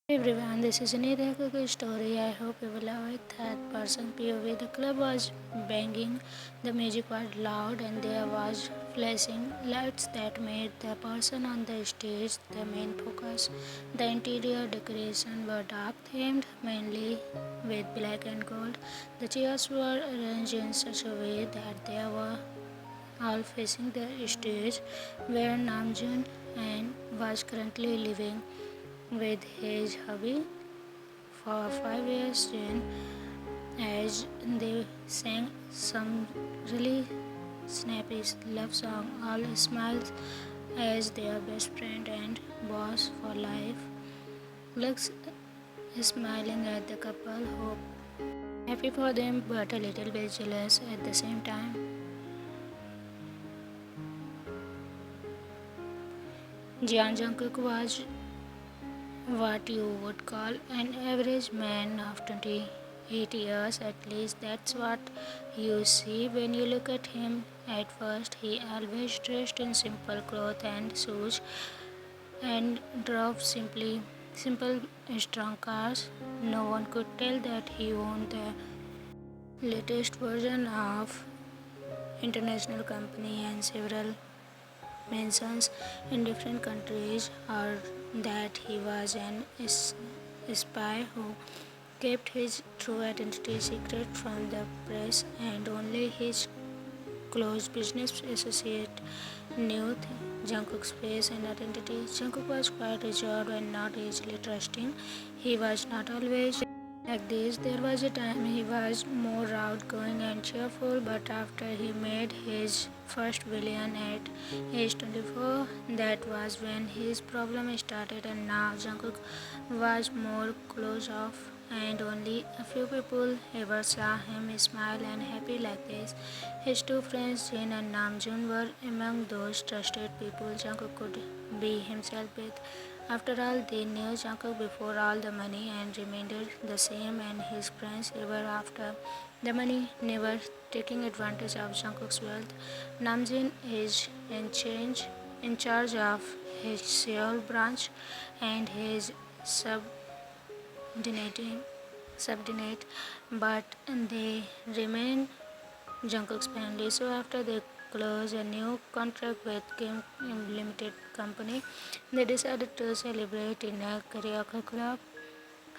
Hey everyone, this is a Taekook story. I hope you will love it. That person POV. The club was banging, the music was loud, and there was flashing lights that made the person on the stage the main focus. The interior decoration were dark themed, mainly with black and gold. The chairs were arranged in such a way that they were all facing the stage where Namjoon and was currently living with his hubby for 5 years. Jane, as they sang some really snappy love song, all smiles as their best friend and boss for life. Looks smiling at the couple, hope happy for them but a little bit jealous at the same time. Jungkook was what you would call an average man of 28 years at least. That's what you see when you look at him. At first, he always dressed in simple clothes and shoes and drove simple strong cars. No one could tell that he owned the latest version of international company and several mansions in different countries, or that he was an spy who kept his true identity secret from the press, and only his close business associate knew Jungkook's face and identity. Jungkook was quite reserved and not easily trusting. He was not always like this. There was a time he was more outgoing and cheerful, but after he made his first billion at age 24, that was when his problem started, and now Jungkook was more closed off, and only a few people ever saw him smile and happy like this. His two friends, Jin and Namjoon, were among those trusted people Jungkook could be himself with. After all, they knew Jungkook before all the money and remained the same, and his friends ever after the money, never taking advantage of Jungkook's wealth. Namjoon is in charge of his Seoul branch, and his subordinate, subordinate, but they remain Jungkook's family. So after they closed a new contract with Kim Limited Company, they decided to celebrate in a karaoke club.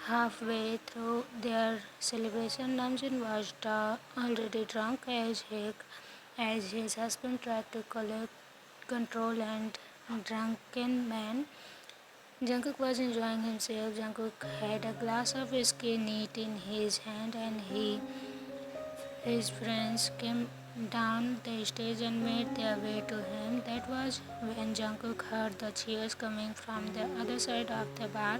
Halfway through their celebration, Namjoon was already drunk as his husband tried to collect control and drunken man. Jungkook was enjoying himself. Jungkook had a glass of whiskey neat in his hand, and his friends came down the stage and made their way to him. That was when Jungkook heard the cheers coming from the other side of the bar,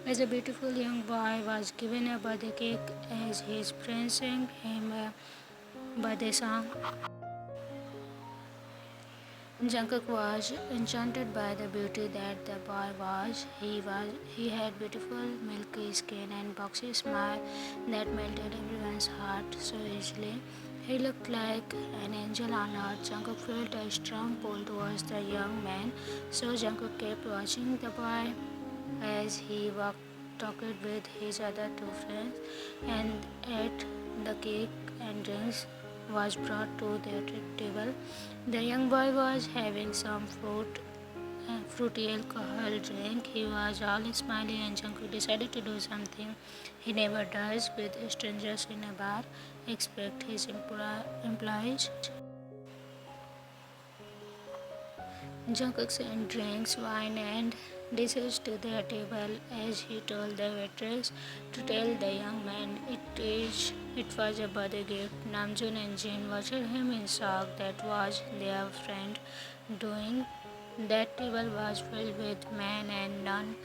as a beautiful young boy was given a birthday cake as his friends sang him a birthday song. Jungkook was enchanted by the beauty that the boy was. He had beautiful milky skin and boxy smile that melted everyone's heart so easily. He looked like an angel on earth. Jungkook felt a strong pull towards the young man, so Jungkook kept watching the boy as he talked with his other two friends, and ate the cake and drinks was brought to their table. The young boy was having some fruity alcohol drink. He was all smiling, and Jungkook decided to do something he never does with strangers in a bar, expect his employees. Jungkook sent drinks, wine, and dishes to their table as he told the waitress to tell the young man it was a birthday gift. Namjoon and Jin watched him in shock. That was their friend doing. That table was filled with men, and none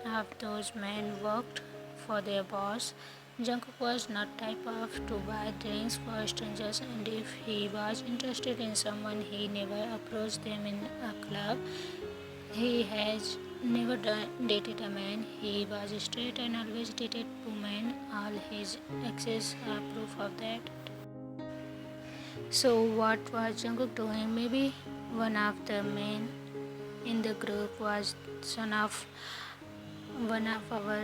of those men worked for their boss. Jungkook was not type of to buy drinks for strangers, and if he was interested in someone, he never approached them in a club. He has never dated a man. He was straight and always dated women. All his exes are proof of that. So what was Jungkook doing? Maybe one of the men in the group was son of one of our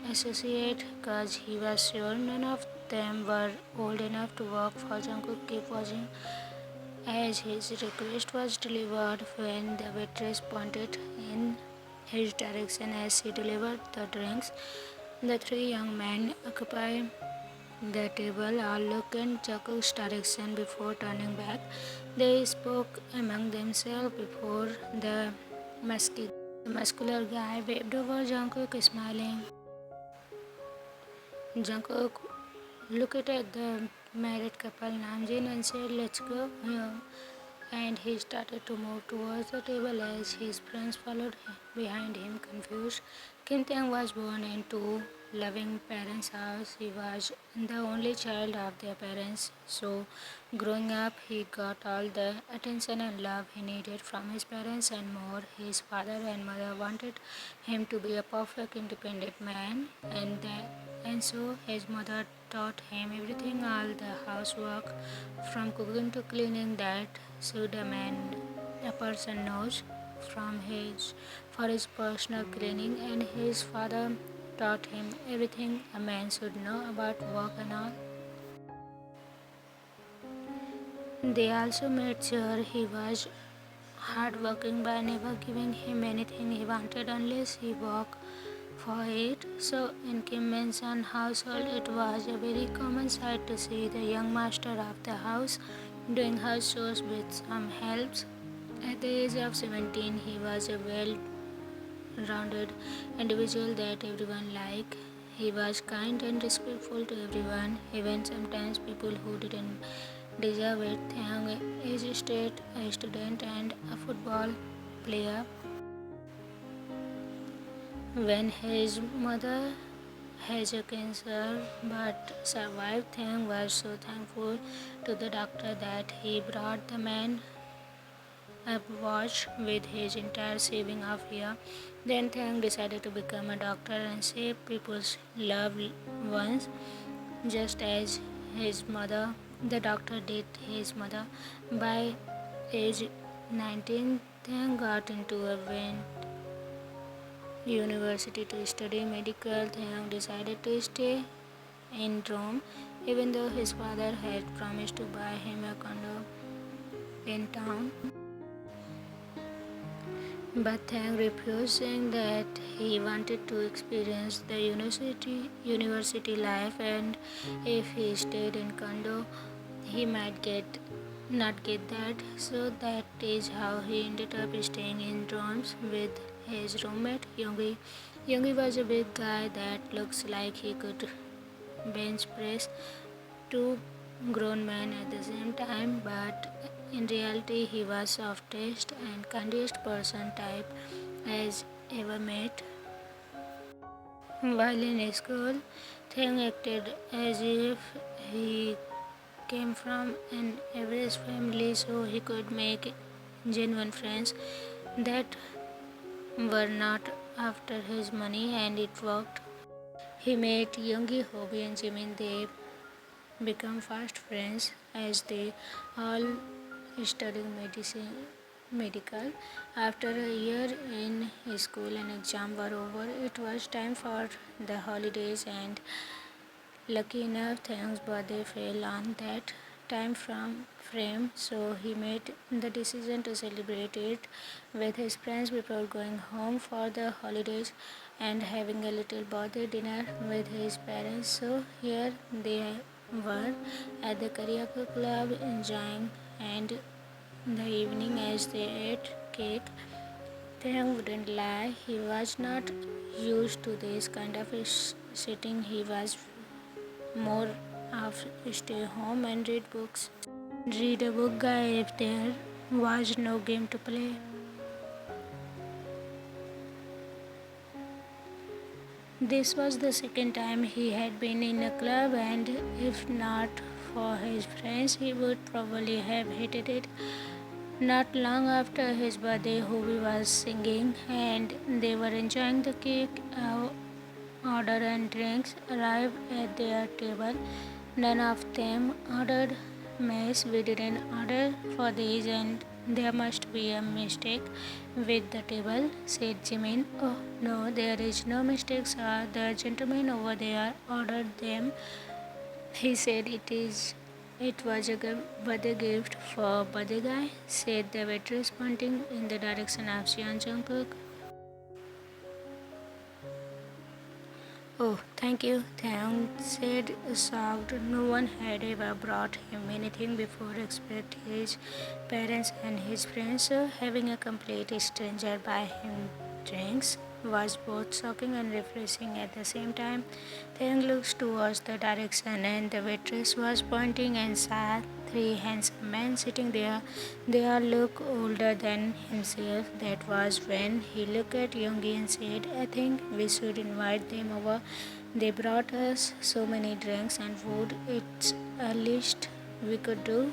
associates because he was sure none of them were old enough to work for Jungkook. Keep watching as his request was delivered when the waitress pointed in his direction as she delivered the drinks. The three young men occupy the table all looked in Jungkook's direction before turning back. They spoke among themselves before the muscular guy waved over Jungkook, smiling. Jungkook looked at the married couple Namjoon and said, "Let's go here." And he started to move towards the table as his friends followed behind him, confused. Kim Taehyung was born into loving parents' house. He was the only child of their parents, so growing up he got all the attention and love he needed from his parents and more. His father and mother wanted him to be a perfect independent man, and so his mother taught him everything, all the housework from cooking to cleaning that should a person knows from his for his personal cleaning, and his father taught him everything a man should know about work and all. They also made sure he was hardworking by never giving him anything he wanted unless he worked for it. So in Kim Min-sun household, it was a very common sight to see the young master of the house doing house chores with some helps. At the age of 17, he was a well-rounded individual that everyone liked. He was kind and respectful to everyone, even sometimes people who didn't deserve it. Taehyung is straight, a student and a football player. When his mother has a cancer but survived, Taehyung was so thankful to the doctor that he brought the man a watch with his entire saving of year. Then Taehyung decided to become a doctor and save people's loved ones, just as his mother, the doctor, did his mother. By age 19, Taehyung got into a university to study medical. Taehyung decided to stay in Rome, even though his father had promised to buy him a condo in town. But Taehyung refused, saying that he wanted to experience the university life, and if he stayed in condo, he might not get that. So that is how he ended up staying in dorms with his roommate Yoongi. Yoongi was a big guy that looks like he could bench press two grown men at the same time, but in reality he was softest and kindest person type as ever met. While in school, Taehyung acted as if he came from an average family so he could make genuine friends that were not after his money, and it worked. He met Yoongi, Hobie and Jimin. They become fast friends as they all studying medical. After a year in school and exam were over, it was time for the holidays, and lucky enough Taehyung's birthday fell on that frame, so he made the decision to celebrate it with his friends before going home for the holidays and having a little birthday dinner with his parents. So here they were at the karaoke club enjoying and the evening as they ate cake. Taehyung wouldn't lie, he was not used to this kind of sitting. He was more of stay home and read books. Read a book guy if there was no game to play. This was the second time he had been in a club, and if not for his friends, he would probably have hated it. Not long after his birthday, Hobie was singing, and they were enjoying the cake. Order and drinks arrived at their table. None of them ordered mess. We didn't order for these, and There must be a mistake with the table, said Jimin. Oh no, there is no mistake, sir. The gentleman over there ordered them. He said it was a birthday gift for birthday guy, said the waitress pointing in the direction of Jungkook. Oh, thank you, Taehyung said, shocked. No one had ever brought him anything before except his parents and his friends. Having a complete stranger buy him drinks was both shocking and refreshing at the same time. Taehyung looked towards the direction and the waitress was pointing and saw three handsome men sitting there. They all looked older than himself. That was when he looked at Yoongi and said, I think we should invite them over. They brought us so many drinks and food. It's a least we could do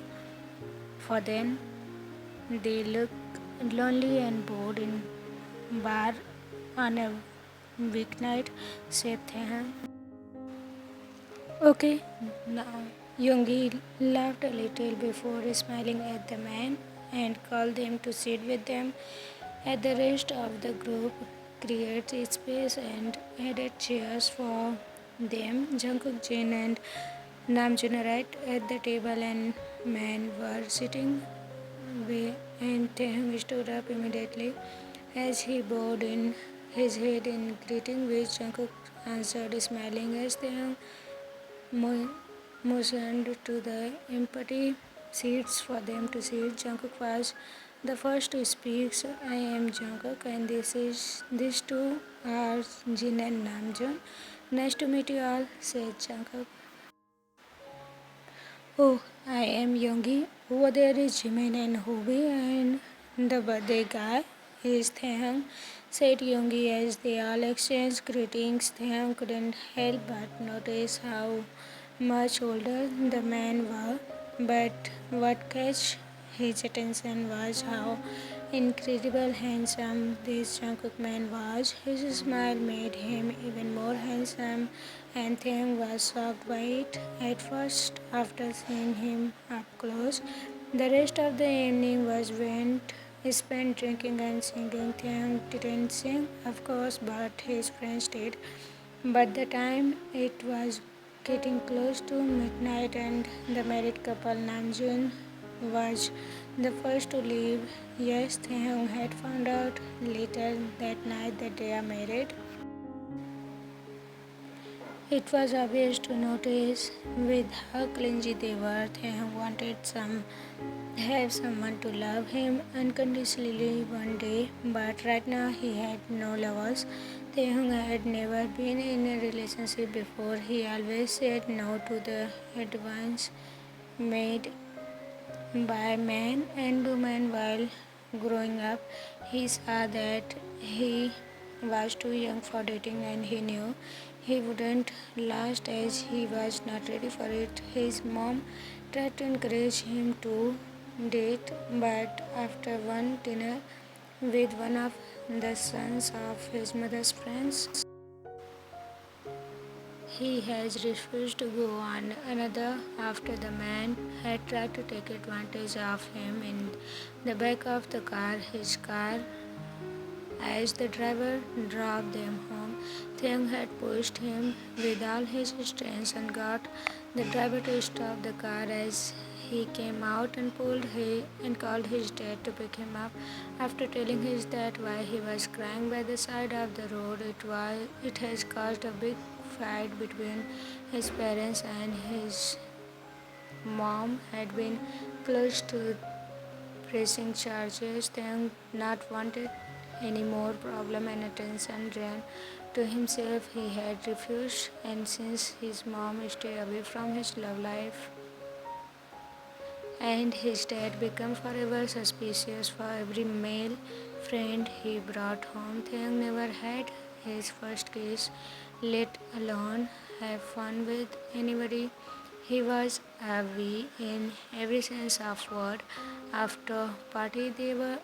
for them. They look lonely and bored in bar on a weeknight, said Taehyung. Okay, now Yoongi laughed a little before smiling at the man and called them to sit with them. At the rest of the group created space and added chairs for them. Jungkook, Jin, and Namjoon arrived at the table, and men were sitting way, and Taehyung stood up immediately as he bowed in his head in greeting, which Jungkook answered, smiling as Taehyung motioned to the empty seats for them to sit. Jungkook was the first to speak. So I am Jungkook, and these two are Jin and Namjoon. Nice to meet you all, said Jungkook. Oh, I am Yoongi. Over there is Jimin and Hobi, and the birthday guy is Taehyung, said Yoongi as they all exchanged greetings. Taehyung couldn't help but notice how much older the men were, but what catch his attention was how incredible handsome this Jungkook man was. His smile made him even more handsome, and Taehyung was shocked by it at first. After seeing him up close, the rest of the evening was spent drinking and singing. Taehyung didn't sing, of course, but his friends did. But the time it was getting close to midnight, and the married couple Namjoon was the first to leave. Yes, Taehyung had found out later that night that they are married. It was obvious to notice with how clingy they were. Taehyung wanted have someone to love him unconditionally one day, but right now he had no lovers. Taehyung had never been in a relationship before. He always said no to the advance made by men and women while growing up. He saw that he was too young for dating, and he knew he wouldn't last as he was not ready for it. His mom tried to encourage him to date, but after one dinner with one of the sons of his mother's friends, he has refused to go on. Another after the man had tried to take advantage of him in the back of the car, his car, as the driver drove them home. Taehyung had pushed him with all his strength and got the driver to stop the car as he came out and and called his dad to pick him up. After telling his dad why he was crying by the side of the road, it has caused a big fight between his parents, and his mom had been close to pressing charges. Taehyung not wanted any more problem and attention drawn to himself. He had refused, and since his mom stayed away from his love life, and his dad became forever suspicious for every male friend he brought home. Taehyung never had his first kiss, let alone have fun with anybody. He was a V in every sense of word. After party, they were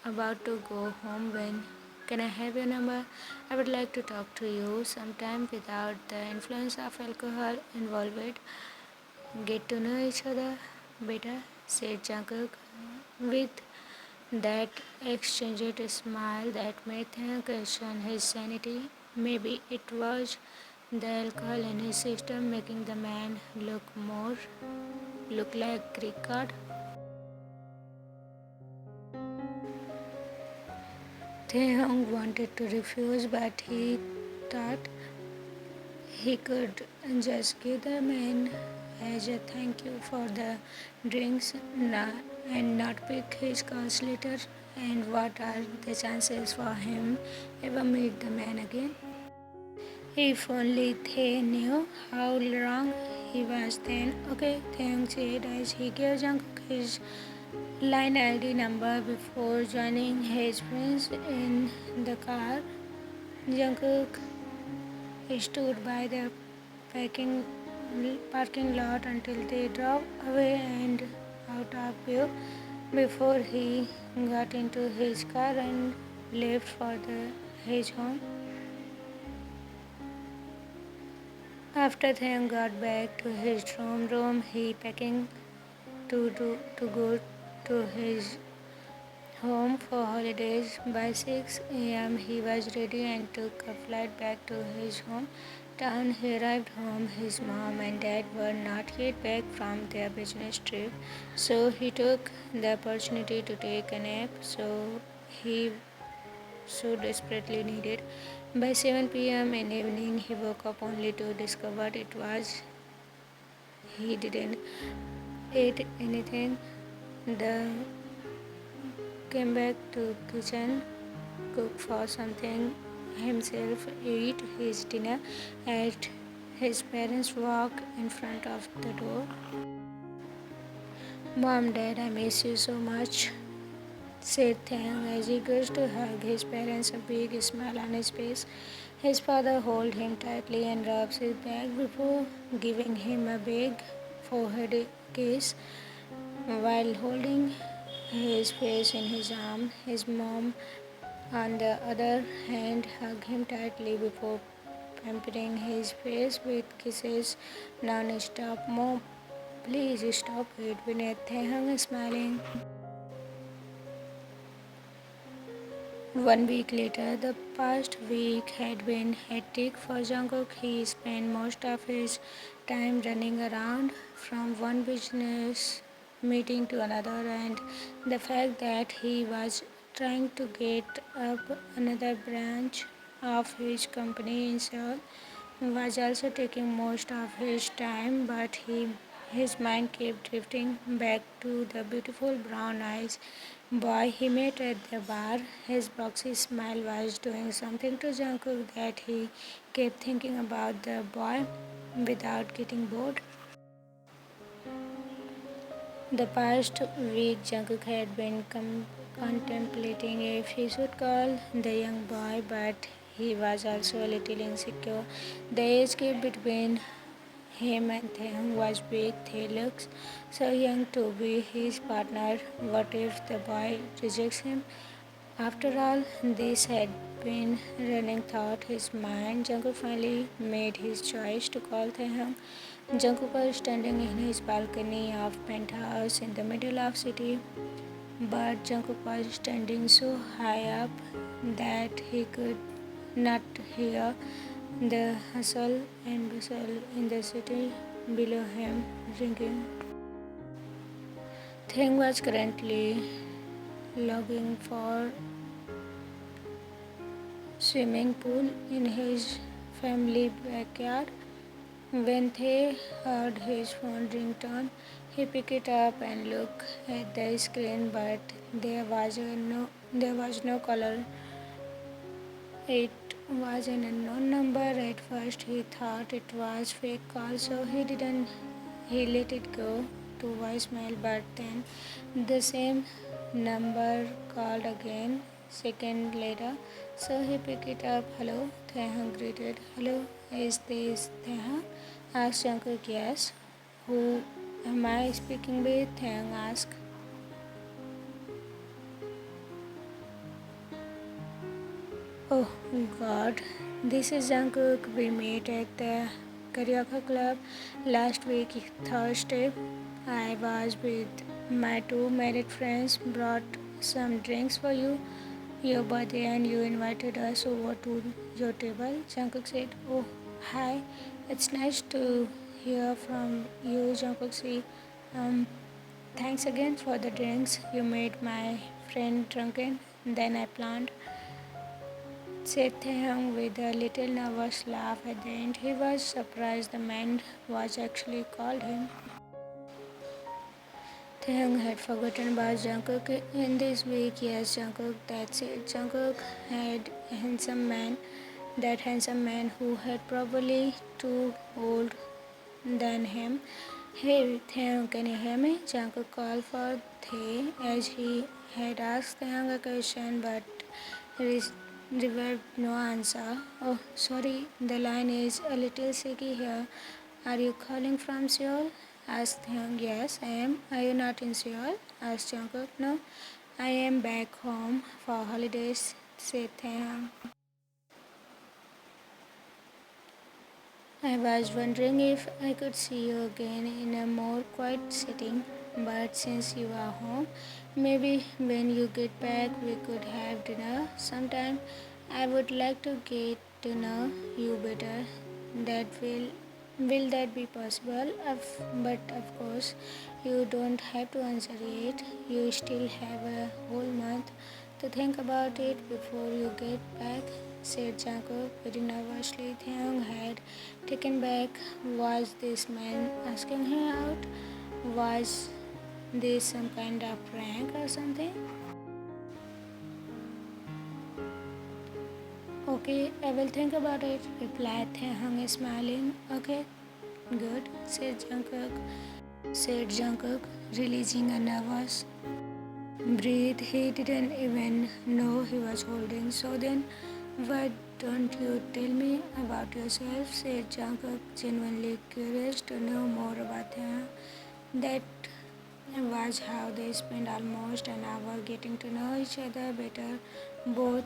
about to go home when, can I have your number? I would like to talk to you sometime without the influence of alcohol involved. Get to know each other better, said Jungkook with That exchanged a smile that made him question his sanity. Maybe it was the alcohol in his system making the man look like Greek god. Taehyung wanted to refuse, but he thought he could just give the man as a thank you for the drinks and not pick his calls later. And what are the chances for him ever meet the man again? If only they knew how wrong he was then. Okay, Taehyung said as he gave Jungkook his line ID number before joining his friends in the car. Jungkook stood by the parking, parking lot until they drove away and out of view before he got into his car and left for his home. After Taehyung got back to his room, he packing to go to his home for holidays. By 6 a.m. he was ready and took a flight back to his hometown. He arrived home. His mom and dad were not yet back from their business trip, so he took the opportunity to take a nap he so desperately needed. By 7 p.m. in evening, he woke up only to discover it was he didn't eat anything. The came back to kitchen, cook for something himself, ate his dinner at his parents walked in front of the door. Mom, Dad, I miss you so much, said Taehyung as he goes to hug his parents, a big smile on his face. His father holds him tightly and rubs his back before giving him a big forehead kiss. While holding his face in his arm, his mom, on the other hand, hugged him tightly before pampering his face with kisses non-stop. Mom, please stop it, Vinay. Taehyung smiling. 1 week later, the past week had been hectic for Jungkook. He spent most of his time running around from one business meeting to another, and the fact that he was trying to get up another branch of his company in Seoul was also taking most of his time, but his mind kept drifting back to the beautiful brown eyes boy he met at the bar. His boxy smile was doing something to Jungkook that he kept thinking about the boy without getting bored. The past week, Jungkook had been contemplating if he should call the young boy, but he was also a little insecure. The age gap between him and Taehyung was big. They looked so young to be his partner. What if the boy rejects him? After all, this had been running through his mind. Jungkook finally made his choice to call Taehyung. Jungkook was standing in his balcony of penthouse in the middle of city, but Jungkook was standing so high up that he could not hear the hustle and bustle in the city below him ringing. Thing was currently logging for swimming pool in his family backyard. When they heard his phone ringtone, he picked it up and looked at the screen, but there was no caller. It was an unknown number. At first, he thought it was fake call, so he let it go to voicemail. But then, the same number called again. Second later, so he picked it up. Hello, Taehyung greeted. Hello, is this Taehyung? Asked Jungkook. Yes. Who am I speaking with? Taehyung asked. Oh God, this is Jungkook. We met at the karaoke club last week Thursday. I was with my two married friends. Brought some drinks for you, your birthday, and you invited us over to your table. Jungkook said, "Oh, hi. It's nice to hear from you, Jungkook. See, um, thanks again for the drinks. You made my friend drunken. Then I planned," said Taehyung with a little nervous laugh at the end. He was surprised the man was actually called him. Taehyung had forgotten about Jungkook in this week. Yes, Jungkook, that's it. Jungkook had a handsome man, that handsome man who had probably too old than him. Hey, Taehyung, can you hear me? Jungkook called for Tae as he had asked Taehyung a question, but received no answer. Oh, sorry, the line is a little shaky here. Are you calling from Seoul? Asked Taehyung. Yes, I am. Are you not in Seoul? Asked Jungkook. No, I am back home for holidays, said Taehyung. I was wondering if I could see you again in a more quiet setting, but since you are home, maybe when you get back we could have dinner sometime. I would like to get to know you better. That will that be possible? But of course, you don't have to answer it. You still have a whole month to think about it before you get back, said Jungkook very nervously. Taehyung had taken back. Was this man asking her out? Was this some kind of prank or something? Okay, I will think about it, replied Taehyung, smiling. Okay, good, said Jungkook, releasing a nervous breath he didn't even know he was holding. So then, why don't you tell me about yourself? Said Jungkook, genuinely curious to know more about him. That was how they spent almost an hour getting to know each other better, both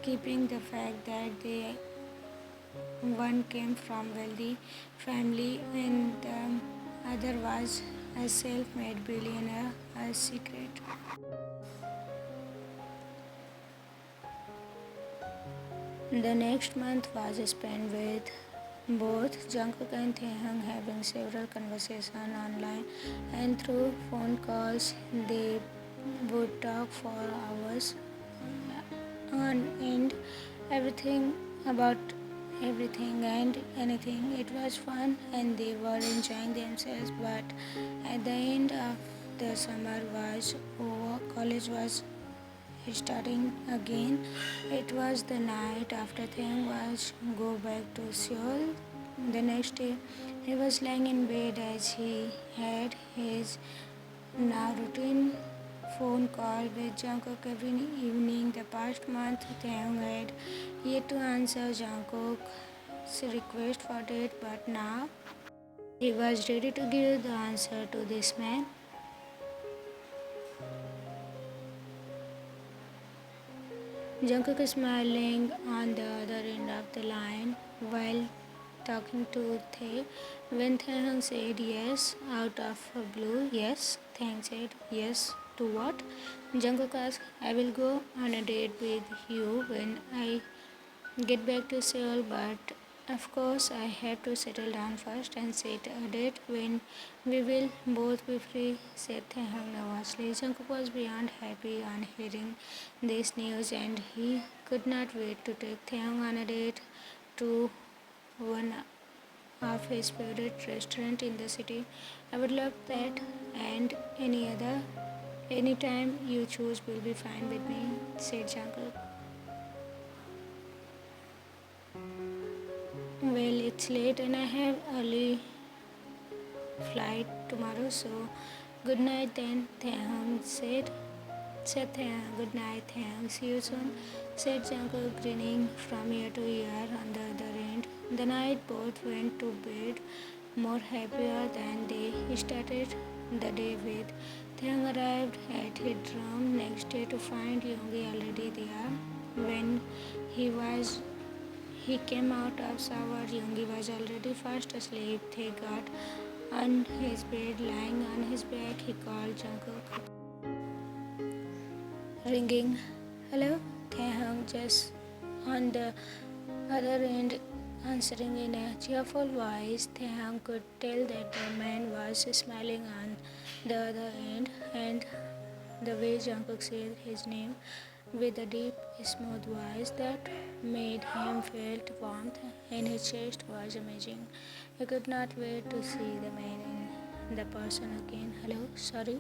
keeping the fact that they one came from wealthy family and the other was a self-made billionaire a secret. The next month was spent with both Jungkook and Taehyung having several conversations online and through phone calls. They would talk for hours on end, everything about everything and anything. It was fun and they were enjoying themselves, but at the end of the summer was over, college was starting again. It was the night after Thang was go back to Seoul. The next day, he was lying in bed as he had his now routine phone call with Jungkook every evening. The past month, Taehyung had yet to answer Jungkook's request for date, but now he was ready to give the answer to this man. Jungkook is smiling on the other end of the line while talking to Tae. When Taehyung said yes out of blue, yes, Taehyung said yes to what? Jungkook asked, I will go on a date with you when I get back to Seoul, but of course I have to settle down first and set a date when we will both be free, said Taehyung nervously. Jungkook was beyond happy on hearing this news and he could not wait to take Taehyung on a date to one of his favorite restaurant in the city. I would love that and any other anytime you choose will be fine with me, said Jungkook. Well, it's late and I have early flight tomorrow, so good night then, Taehyung said Taehyung. Good night, Taehyung. See you soon, said Jungkook, grinning from ear to ear on the other end. The night both went to bed more happier than they started the day with. Taehyung arrived at his room next day to find Yoongi already there. When he was he came out of shower. Yoongi was already fast asleep. They got on his bed, lying on his back. He called Jungkook. ringing. Hello, Taehyung just on the other end, answering in a cheerful voice. Taehyung could tell that the man was smiling on the other end, and the way Jungkook said his name with a deep, smooth voice that made him feel warmth in his chest was amazing. He could not wait to see the man in the person again. Hello, sorry,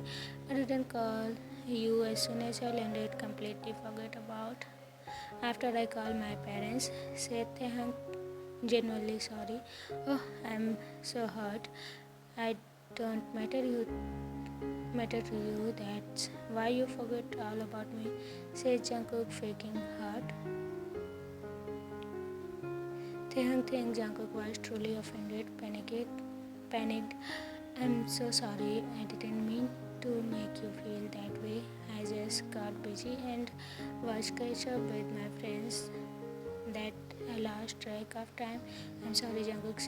I didn't call you as soon as I landed. Completely forget about. After I called my parents, said Taehyung, genuinely sorry. Oh, I'm so hurt. I don't matter to you. That's why you forgot all about me, said Jungkook, faking hurt. Taehyung think Jungkook was truly offended, panicked. I'm so sorry. I didn't mean to make you feel that way. I just got busy and was catch up with my friends that I lost track of time. I'm sorry, Jungkook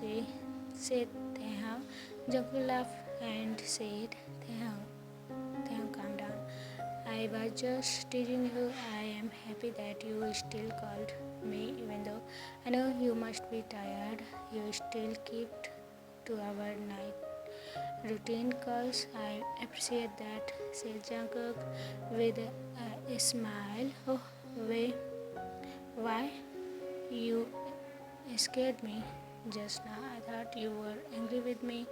said Taehyung. Jungkook laughed and said, Taehyung, calm down. I was just teasing you. I am happy that you still called me, even though I know you must be tired. You still kept to our night routine calls. I appreciate that, said Jungkook with a smile. Oh, wait, why? You scared me just now. I thought you were angry with me.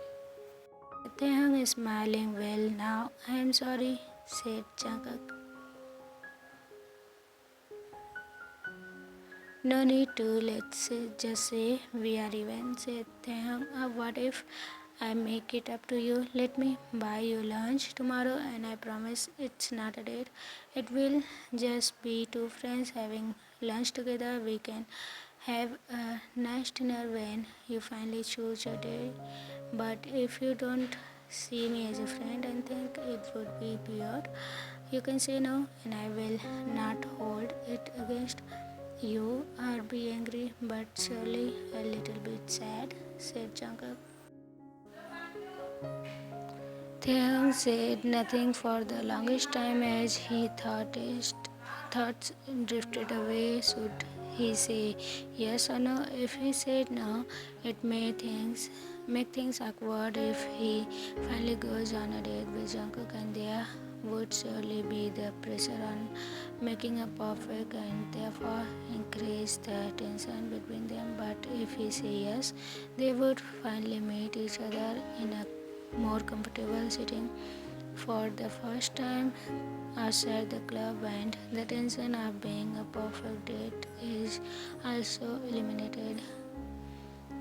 Taehyung is smiling. Well, now I am sorry, said Jungkook. No need to, just say we are even, said Taehyung. What if I make it up to you? Let me buy you lunch tomorrow and I promise it's not a date. It will just be two friends having lunch together. We can have a nice dinner when you finally choose your date. But if you don't see me as a friend and think it would be weird, you can say no and I will not hold it against you or be angry, but surely a little bit sad, said Jungkook. Taehyung said nothing for the longest time as he thoughts drifted away. Should he say yes or no? If he said no, it made things make things awkward. If he finally goes on a date with Jungkook, and there would surely be the pressure on making a perfect and therefore increase the tension between them. But if he say yes, they would finally meet each other in a more comfortable sitting for the first time outside the club, and the tension of being a perfect date is also eliminated.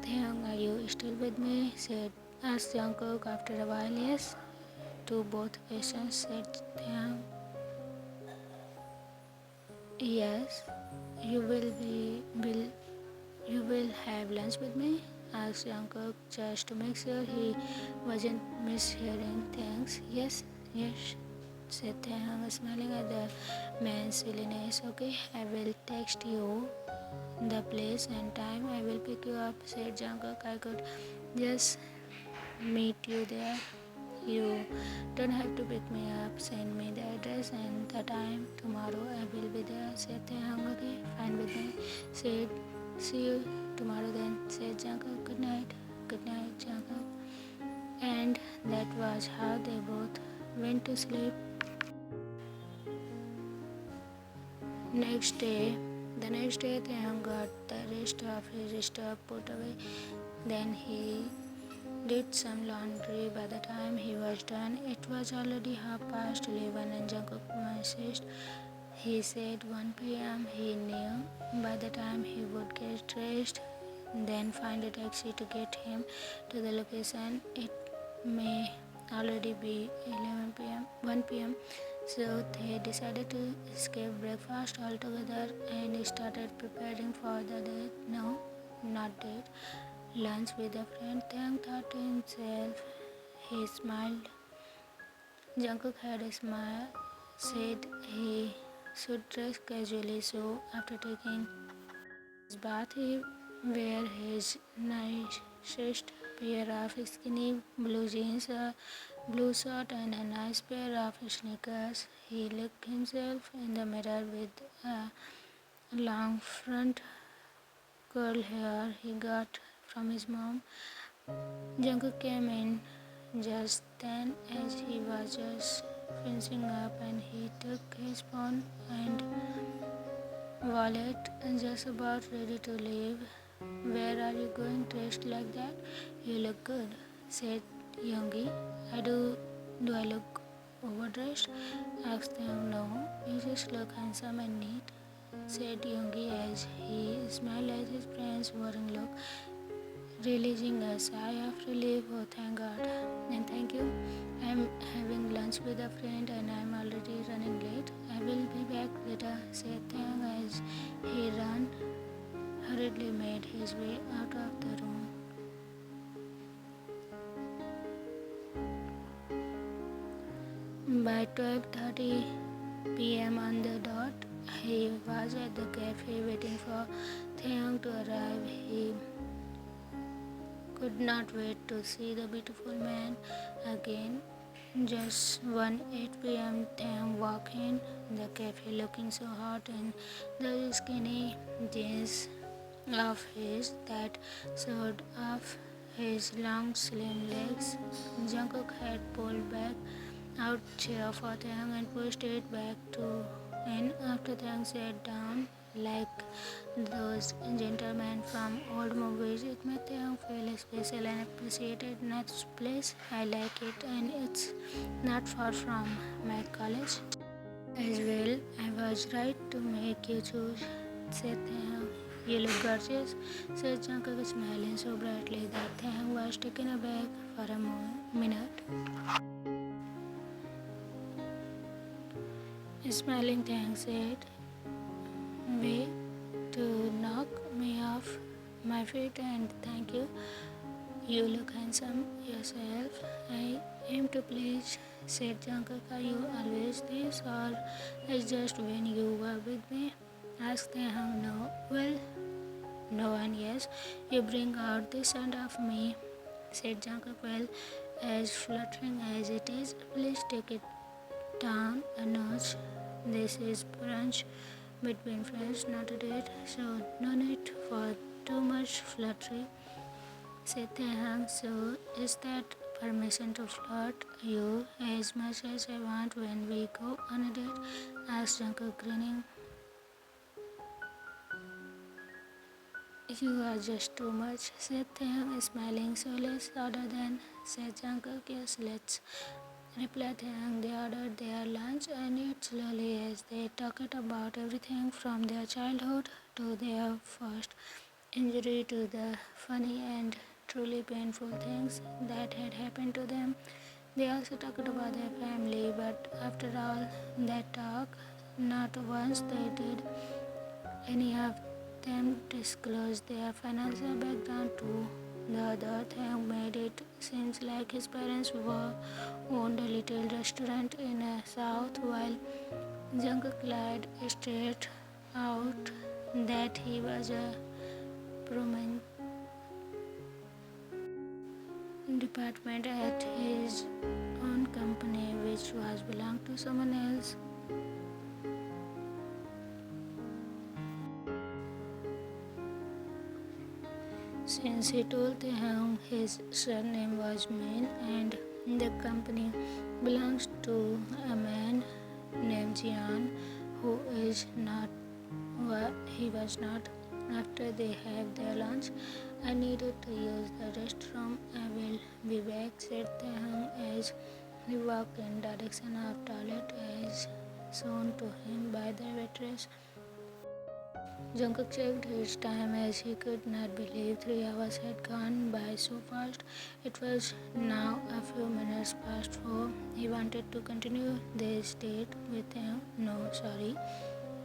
Taehyung, are you still with me? Asked Jungkook after a while. Yes, to both questions, said Taehyung. Yes, will you will have lunch with me? Asked Jungkook just to make sure he wasn't mishearing things. Yes, said Taehyung, smiling at the man's silliness. Okay, I will text you the place and time. I will pick you up, said Jungkook. I could just meet you there. You don't have to pick me up. Send me the address and the time. Tomorrow I will be there, said Taehyung. Okay, fine with me. Said, see you tomorrow then, said Jungkook. Good night. Good night, Jungkook. And that was how they both went to sleep. Next day, the next day, Taehyung got the rest of his stuff put away. Then he did some laundry. By the time he was done, it was already 11:30 and Jungkook messaged. He said 1 p.m. He knew by the time he would get dressed, then find a taxi to get him to the location. It may already be 11 p.m., 1 p.m. So they decided to skip breakfast altogether and started preparing for the date. No, not date. Lunch with a friend. Taehyung thought to himself. He smiled. Jungkook had a smile, said he should dress casually, so after taking his bath, he wear his nicest pair of skinny blue jeans, blue shirt and a nice pair of sneakers. He looked himself in the mirror with a long front curl hair he got from his mom. Jungkook came in just then as he was just finishing up and he took his phone and wallet and just about ready to leave. Where are you going dressed like that? You look good, said Youngie. Do I look overdressed? Asked him. No, you just look handsome and neat, said Youngie as he smiled at his friend's worrying look, releasing a sigh of relief. Oh, thank God. And thank you. I'm having lunch with a friend and I'm already running late. I will be back later, said Taehyung as he hurriedly made his way out of the room. By 12:30 p.m. on the dot, he was at the cafe waiting for Taehyung to arrive. He could not wait to see the beautiful man again. Just 1:08 p.m. Taehyung walked in the cafe looking so hot in the skinny jeans of his that showed off his long slim legs. Jungkook had pulled back out chair for Taehyung and pushed it back to in after Taehyung sat down like those gentlemen from old movies. It made Taehyung feel special and appreciated. Nice place, I like it, and it's not far from my college as well. I was right to make you choose, said Taehyung. You look gorgeous, said Jungkook, smiling so brightly that Taehyung was taken aback for a minute. Smiling, Taehyung said, way to knock me off my feet and thank you. You look handsome yourself. I aim to please, said Jungkook. Are you always this or it's just when you were with me? Asked Taehyung. No. Well, no and yes. You bring out this side of me, said Jungkook. Well, as flattering as it is, please take it down a notch. This is brunch between friends, not a date, so no need for too much flattery, said Taehyung. So is that permission to flirt you as much as I want when we go on a date? Asked Jungkook, grinning. You are just too much, said Taehyung, smiling. So let's order then, said Jungkook. Yes, let's, replied Taehyung. They ordered their lunch and ate slowly as they talked about everything from their childhood to their first injury to the funny and truly painful things that had happened to them. They also talked about their family, but after all that talk, not once they did any of them disclosed their financial background to the other. Thing made it seem like his parents owned a little restaurant in the south, while Jungkook lied straight out that he was a prominent department at his own company, which was belonged to someone else. Since he told Taehyung his surname was Min and the company belongs to a man named Jian, who is not what he was not. After they have their lunch, I needed to use the restroom. I will be back, said Taehyung as he walked in direction of toilet as shown to him by the waitress. Jungkook checked his time as he could not believe 3 hours had gone by so fast. It was now a few minutes past 4. He wanted to continue this date with him. No, sorry.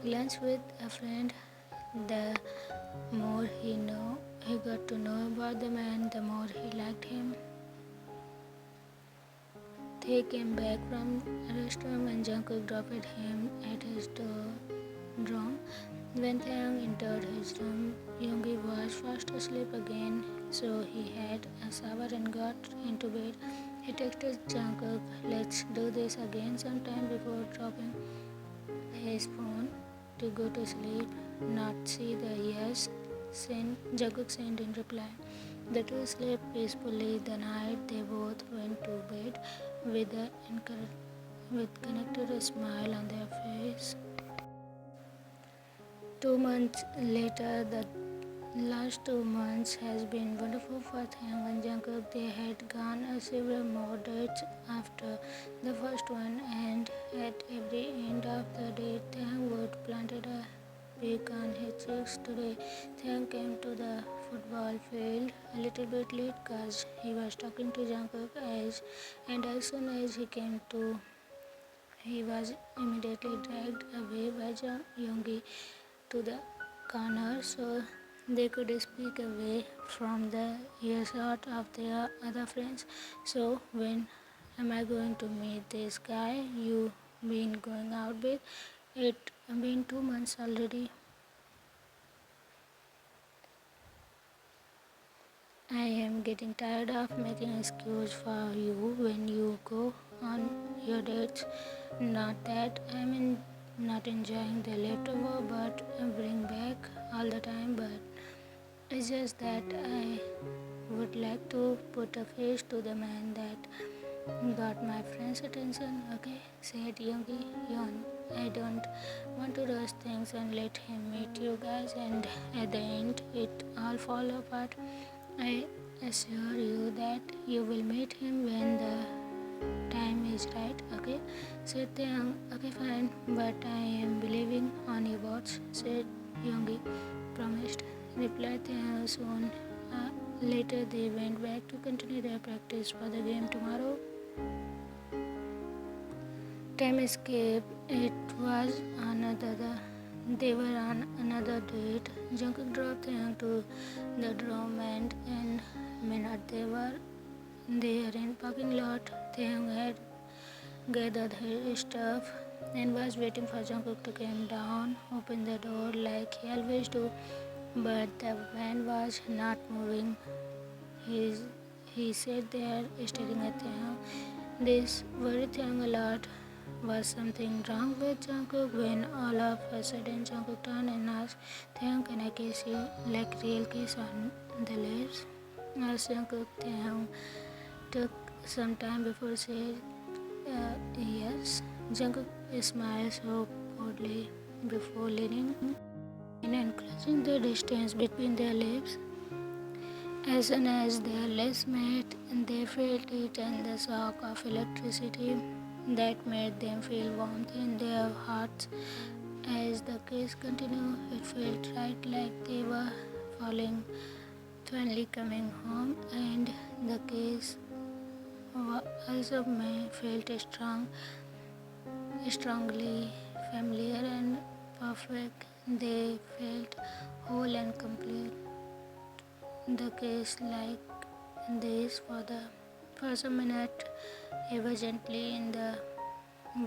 Lunch with a friend. The more he got to know about the man, the more he liked him. They came back from a restaurant and Jungkook dropped him at his dorm. When Taehyung entered his room, Yoongi was fast asleep again, so he had a shower and got into bed. He texted Jungkook, let's do this again sometime before dropping his phone to go to sleep. Not see the yes, Jungkook sent in reply. The two slept peacefully the night they both went to bed with connected a smile on their face. 2 months later, the last 2 months has been wonderful for Taehyung and Jungkook. They had gone several more dates after the first one, and at every end of the date, Taehyung would planted a peak on his cheeks. Today, Taehyung came to the football field a little bit late because he was talking to Jungkook, and as soon as he came to, he was immediately dragged away by Yoongi to the corner so they could speak away from the earshot of their other friends. So when am I going to meet this guy you been going out with? It been 2 months already. I am getting tired of making excuse for you when you go on your dates. Not that not enjoying the leftover but bring back all the time, but it's just that I would like to put a face to the man that got my friend's attention, okay? Said Yoongi Yeon. I don't want to rush things and let him meet you guys and at the end it all fall apart. I assure you that you will meet him when the time is right, okay? Said Taehyung. Okay, fine, but I am believing on your words, said Yoongi. Promised, replied Taehyung soon. Later they went back to continue their practice for the game tomorrow. Time escaped. It was they were on another date. Jungkook dropped Taehyung to the drum and in minute they were there in parking lot. Taehyung had gathered his stuff and was waiting for Jungkook to come down, open the door like he always do. But the man was not moving. He sat there staring at Taehyung. This worried Taehyung a lot. Was something wrong with Jungkook when all of a sudden Jungkook turned and asked, Taehyung, can I kiss you? Like real kiss on the lips? Asked Jungkook. Taehyung took some time before saying yes. Jungkook smiled so proudly before leaning in and closing the distance between their lips. As soon as their lips met, they felt it and the shock of electricity that made them feel warmth in their hearts. As the kiss continued, it felt right like they were falling, finally coming home, and the kiss also felt strongly familiar and perfect. They felt whole and complete. The kiss like this for some minute ever gently in the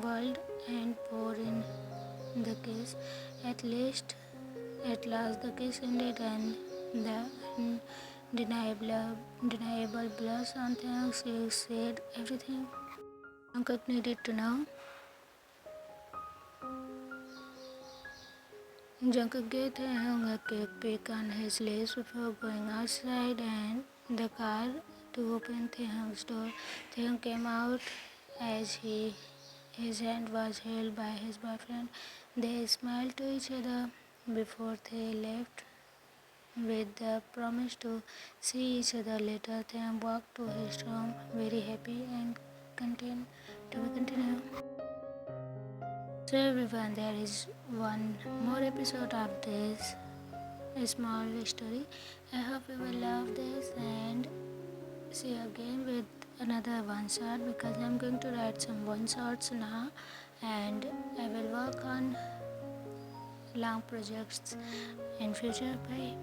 world and pour in the kiss. At last the kiss ended and the undeniable blush on Taehyung's face said everything Jungkook needed to know. Jungkook gave Taehyung a quick peek on his lips before going outside and the car to open Taehyung's door. Taehyung came out as his hand was held by his boyfriend. They smiled to each other before they left with the promise to see each other later. Taehyung walked to his room very happy and content to be continued. So everyone, there is one more episode of this small story. I hope you will love this and see you again with another one shot because I'm going to write some one shots now and I will work on long projects in future. Bye.